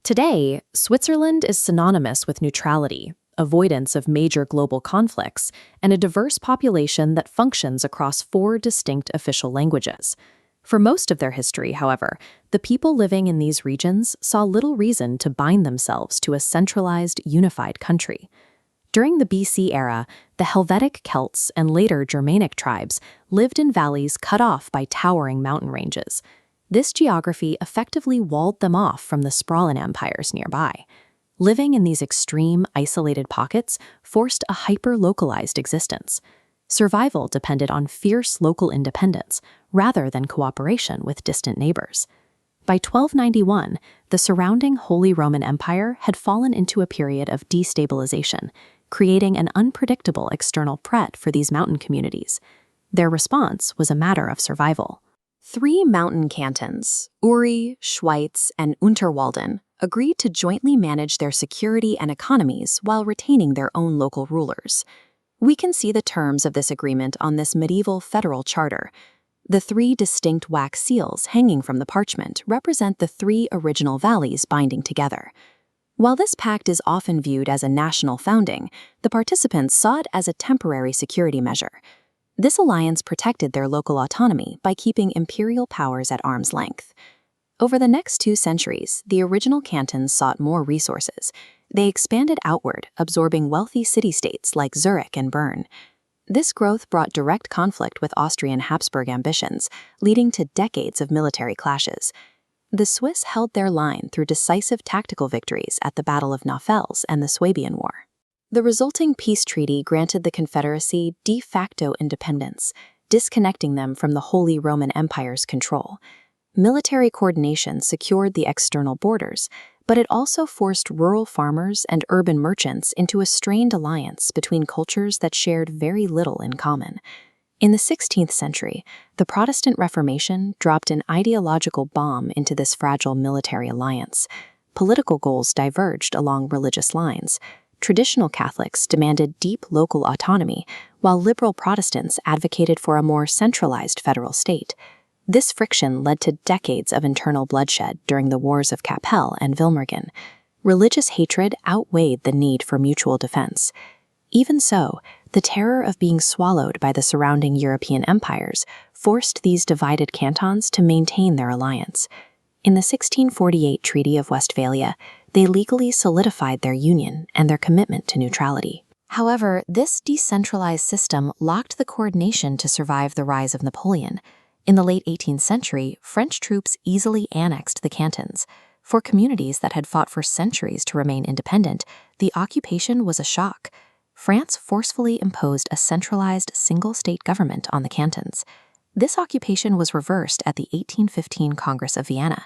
Today, Switzerland is synonymous with neutrality, avoidance of major global conflicts, and a diverse population that functions across four distinct official languages. For most of their history, however, the people living in these regions saw little reason to bind themselves to a centralized, unified country. During the BC era, the Helvetic Celts and later Germanic tribes lived in valleys cut off by towering mountain ranges. This geography effectively walled them off from the sprawling empires nearby. Living in these extreme, isolated pockets forced a hyper-localized existence. Survival depended on fierce local independence rather than cooperation with distant neighbors. By 1291, the surrounding Holy Roman Empire had fallen into a period of destabilization, creating an unpredictable external threat for these mountain communities. Their response was a matter of survival. Three mountain cantons, Uri, Schweitz, and Unterwalden, agreed to jointly manage their security and economies while retaining their own local rulers. We can see the terms of this agreement on this medieval federal charter. The three distinct wax seals hanging from the parchment represent the three original valleys binding together. While this pact is often viewed as a national founding, the participants saw it as a temporary security measure. This alliance protected their local autonomy by keeping imperial powers at arm's length. Over the next 2 centuries, the original cantons sought more resources. They expanded outward, absorbing wealthy city-states like Zurich and Bern. This growth brought direct conflict with Austrian Habsburg ambitions, leading to decades of military clashes. The Swiss held their line through decisive tactical victories at the Battle of Naufels and the Swabian War. The resulting peace treaty granted the Confederacy de facto independence, disconnecting them from the Holy Roman Empire's control. Military coordination secured the external borders, but it also forced rural farmers and urban merchants into a strained alliance between cultures that shared very little in common. In the 16th century, the Protestant Reformation dropped an ideological bomb into this fragile military alliance. Political goals diverged along religious lines. Traditional Catholics demanded deep local autonomy, while liberal Protestants advocated for a more centralized federal state. This friction led to decades of internal bloodshed during the Wars of Kappel and Wilmergen. Religious hatred outweighed the need for mutual defense. Even so, the terror of being swallowed by the surrounding European empires forced these divided cantons to maintain their alliance. In the 1648 Treaty of Westphalia, they legally solidified their union and their commitment to neutrality. However, this decentralized system lacked the coordination to survive the rise of Napoleon. In the late 18th century, French troops easily annexed the cantons. For communities that had fought for centuries to remain independent, the occupation was a shock. France forcefully imposed a centralized single-state government on the cantons. This occupation was reversed at the 1815 Congress of Vienna.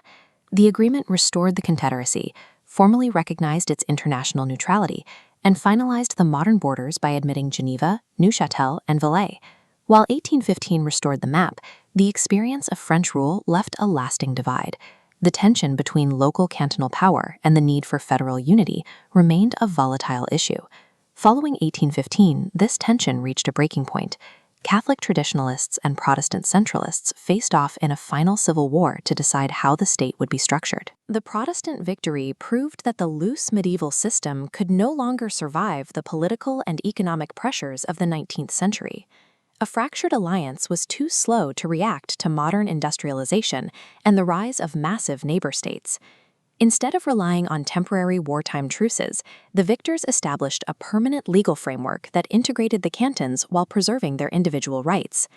The agreement restored the Confederacy, formally recognized its international neutrality, and finalized the modern borders by admitting Geneva, Neuchâtel, and Valais. While 1815 restored the map, the experience of French rule left a lasting divide. The tension between local cantonal power and the need for federal unity remained a volatile issue. Following 1815, this tension reached a breaking point. Catholic traditionalists and Protestant centralists faced off in a final civil war to decide how the state would be structured. The Protestant victory proved that the loose medieval system could no longer survive the political and economic pressures of the 19th century. A fractured alliance was too slow to react to modern industrialization and the rise of massive neighbor states. Instead of relying on temporary wartime truces, the victors established a permanent legal framework that integrated the cantons while preserving their individual rights.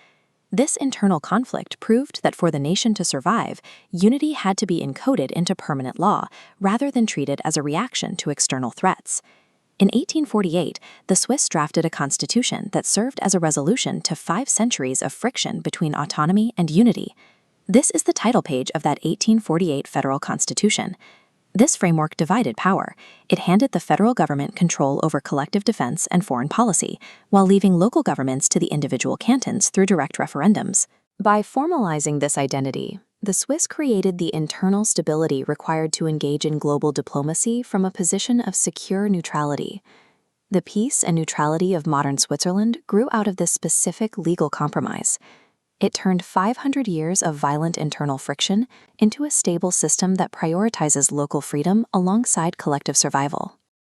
This internal conflict proved that for the nation to survive, unity had to be encoded into permanent law rather than treated as a reaction to external threats. In 1848, the Swiss drafted a constitution that served as a resolution to 5 centuries of friction between autonomy and unity. This is the title page of that 1848 federal constitution. This framework divided power. It handed the federal government control over collective defense and foreign policy, while leaving local governments to the individual cantons through direct referendums. By formalizing this identity, the Swiss created the internal stability required to engage in global diplomacy from a position of secure neutrality. The peace and neutrality of modern Switzerland grew out of this specific legal compromise. It turned 500 years of violent internal friction into a stable system that prioritizes local freedom alongside collective survival.